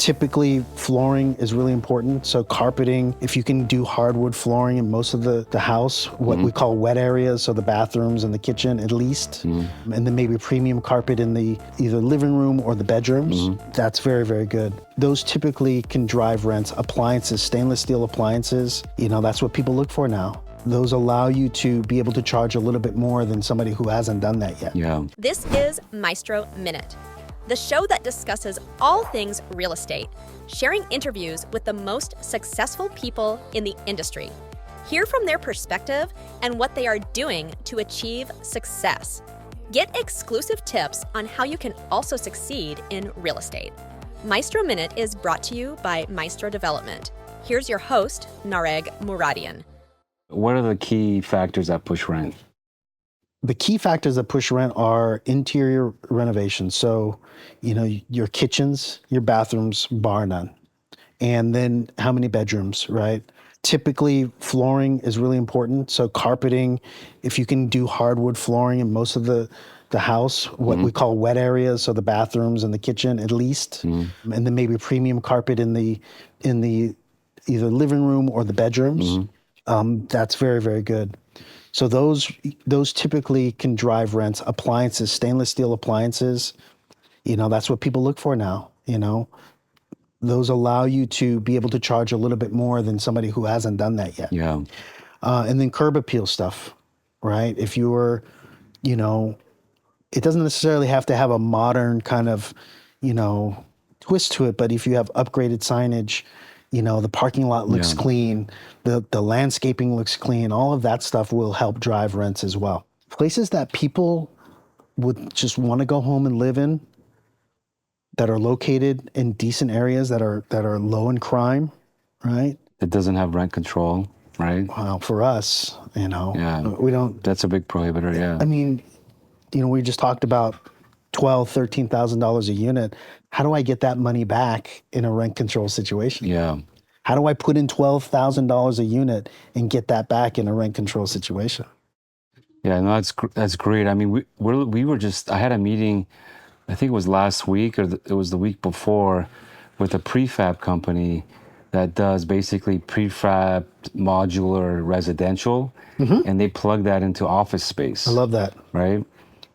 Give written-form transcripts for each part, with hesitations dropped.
Typically, flooring is really important. So carpeting, if you can do hardwood flooring in most of the house, what we call wet areas, so the bathrooms and the kitchen at least, and then maybe premium carpet in the either living room or the bedrooms, that's very, very good. Those typically can drive rents. Appliances, stainless steel appliances, that's what people look for now. Those allow you to be able to charge a little bit more than somebody who hasn't done that yet. Yeah. This is Maestro Minute, the show that discusses all things real estate, sharing interviews with the most successful people in the industry. Hear from their perspective and what they are doing to achieve success. Get exclusive tips on how you can also succeed in real estate. Maestro Minute is brought to you by Maestro Development. Here's your host, Nareg Muradian. What are the key factors that push rent? The key factors that push rent are interior renovations. So, your kitchens, your bathrooms, bar none. And then how many bedrooms, right? Typically, flooring is really important. So carpeting, if you can do hardwood flooring in most of the house, what we call wet areas, so the bathrooms and the kitchen at least, and then maybe premium carpet in the either living room or the bedrooms, that's very, very good. So those typically can drive rents. Appliances, stainless steel appliances, that's what people look for now, Those allow you to be able to charge a little bit more than somebody who hasn't done that yet. Yeah. And then curb appeal stuff, right? If you're, it doesn't necessarily have to have a modern kind of, twist to it, but if you have upgraded signage, the parking lot looks clean, the landscaping looks clean, all of that stuff will help drive rents as well. Places that people would just want to go home and live in, that are located in decent areas that are low in crime, right? It doesn't have rent control, right? Well, for us, we don't. That's a big prohibitor, yeah. I mean, we just talked about $12,000, $13,000 a unit. How do I get that money back in a rent control situation? Yeah. How do I put in $12,000 a unit and get that back in a rent control situation? Yeah, no, that's great. I mean, we were just, I had a meeting, I think it was last week or it was the week before, with a prefab company that does basically prefab modular residential, and they plug that into office space. I love that. Right?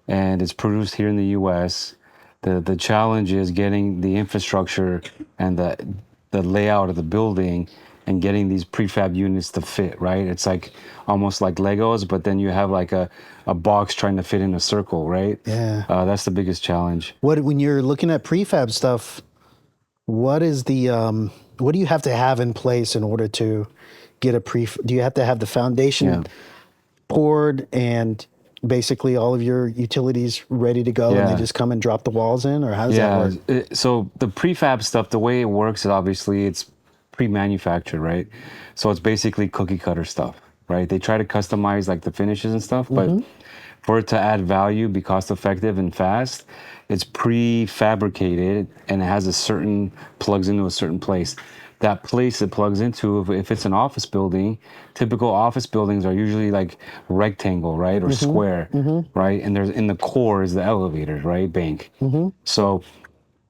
And it's produced here in the U.S. The challenge is getting the infrastructure and the layout of the building and getting these prefab units to fit, right? It's like almost like Legos, but then you have like a box trying to fit in a circle, right? Yeah. That's the biggest challenge. When you're looking at prefab stuff, what do you have to have in place in order to get do you have to have the foundation poured and basically all of your utilities ready to go and they just come and drop the walls in, or how does that work? So the prefab stuff, the way it works is obviously it's pre-manufactured, right? So it's basically cookie cutter stuff, right? They try to customize like the finishes and stuff, but for it to add value, be cost effective and fast, it's prefabricated and it has plugs into a certain place. That place it plugs into, if it's an office building, typical office buildings are usually like rectangle, right? Or square, right? And in the core is the elevator, right? Bank. So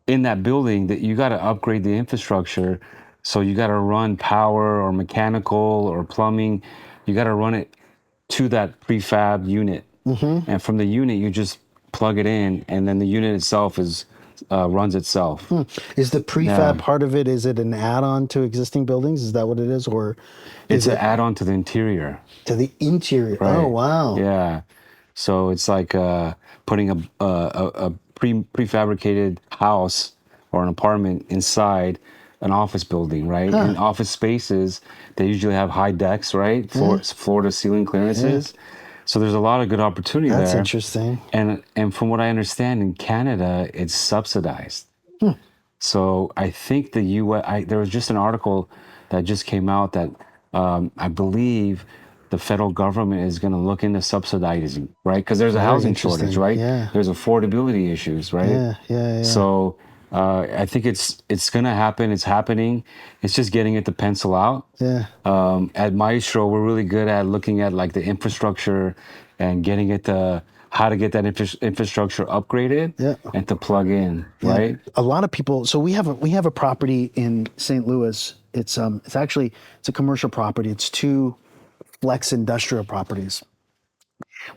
in that building that you got to upgrade the infrastructure. So you got to run power or mechanical or plumbing. You got to run it to that prefab unit. And from the unit, you just plug it in, and then the unit itself runs itself. Is the prefab part of it, is it an add-on to existing buildings? Is that what it is? Or it's an add-on to the interior. To the interior. Right. Oh, wow. Yeah. So it's like putting a prefabricated house or an apartment inside an office building, right? In office spaces, they usually have high decks, right? Floor to ceiling clearances. So there's a lot of good opportunity there. That's interesting. And from what I understand, in Canada, it's subsidized. So I think the U.S. There was just an article that just came out that I believe the federal government is going to look into subsidizing, right? Because there's a housing shortage, right? Yeah. There's affordability issues, right? Yeah. So I think it's going to happen. It's happening. It's just getting it to pencil out. Yeah. At Maestro, we're really good at looking at like the infrastructure and getting it to how to get that infrastructure upgraded Yeah. and to plug in, Yeah. right? A lot of people. So we have a property in St. Louis. It's a commercial property. It's two flex industrial properties.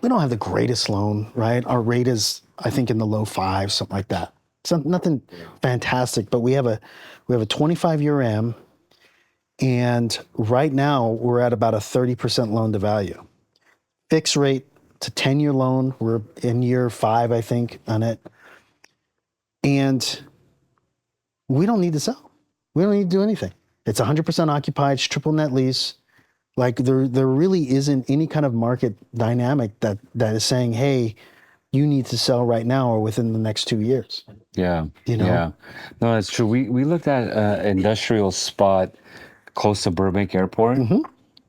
We don't have the greatest loan, right? Our rate is, I think, in the low fives, something like that. So nothing fantastic, but we have a 25-year M, and right now we're at about a 30% loan to value. Fixed rate to 10-year loan. We're in year 5, I think, on it, and we don't need to sell. We don't need to do anything. It's 100% occupied. It's triple net lease. Like there really isn't any kind of market dynamic that is saying, hey, you need to sell right now or within the next 2 years. Yeah. You know? Yeah. No, that's true. We looked at industrial spot close to Burbank Airport.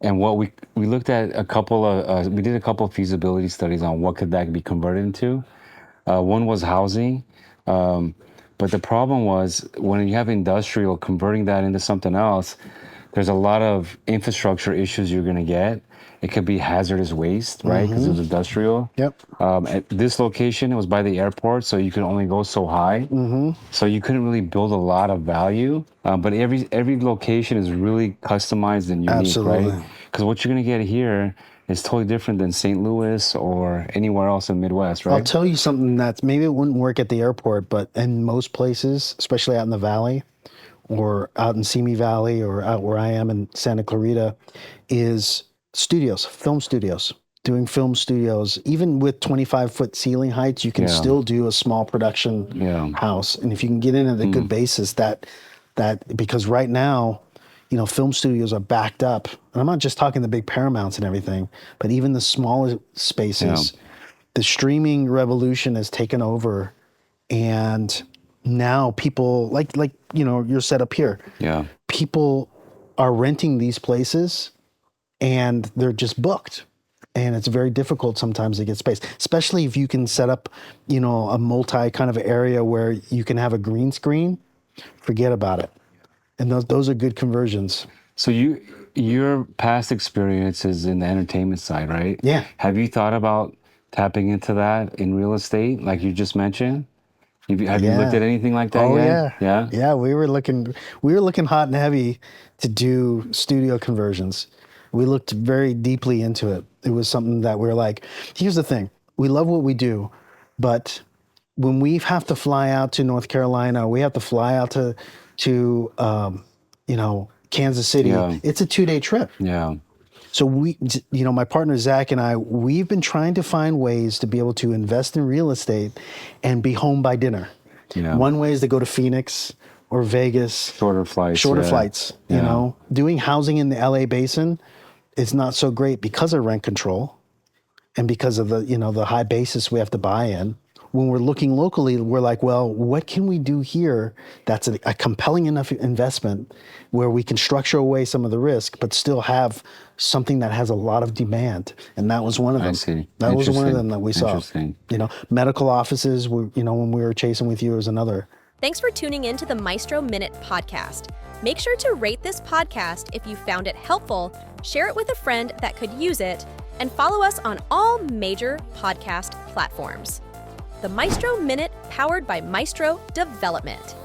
And what we looked at a couple of, we did a couple of feasibility studies on what could that be converted into. One was housing. But the problem was when you have industrial, converting that into something else, there's a lot of infrastructure issues you're going to get. It could be hazardous waste, right? Because it's industrial. Yep. At this location, it was by the airport, so you could only go so high. So you couldn't really build a lot of value. But every location is really customized and unique, Absolutely. right? Because what you're going to get here is totally different than St. Louis or anywhere else in the Midwest, right? I'll tell you something that's maybe it wouldn't work at the airport, but in most places, especially out in the valley or out in Simi Valley or out where I am in Santa Clarita, is studios, film studios. Doing film studios, even with 25-foot ceiling heights, you can still do a small production house. And if you can get in at a good basis, that because right now, you know, film studios are backed up. And I'm not just talking the big Paramounts and everything, but even the smaller spaces. The streaming revolution has taken over, and now people like you know, you're set up here. Yeah. People are renting these places, and they're just booked. And it's very difficult sometimes to get space, especially if you can set up, you know, a multi kind of area where you can have a green screen. Forget about it. And those are good conversions. So your past experience is in the entertainment side, right? Yeah. Have you thought about tapping into that in real estate, like you just mentioned? Have you looked at anything like that yet? Yeah. Yeah, we were looking hot and heavy to do studio conversions. We looked very deeply into it. It was something that we're like, here's the thing. We love what we do, but when we have to fly out to North Carolina, we have to fly out to you know, Kansas City. It's a 2-day trip. Yeah. So you know, my partner Zach and I, we've been trying to find ways to be able to invest in real estate and be home by dinner. Yeah. One way is to go to Phoenix or Vegas. Shorter flights. You know, doing housing in the LA basin is not so great because of rent control and because of the, you know, the high basis we have to buy in. When we're looking locally, we're like, well, what can we do here that's a compelling enough investment where we can structure away some of the risk, but still have something that has a lot of demand? And that was one of them. I see. That was one of them that we saw. Interesting. You know, medical offices, you know, when we were chasing with you, was another. Thanks for tuning in to the Maestro Minute podcast. Make sure to rate this podcast if you found it helpful, share it with a friend that could use it, and follow us on all major podcast platforms. The Maestro Minute, powered by Maestro Development.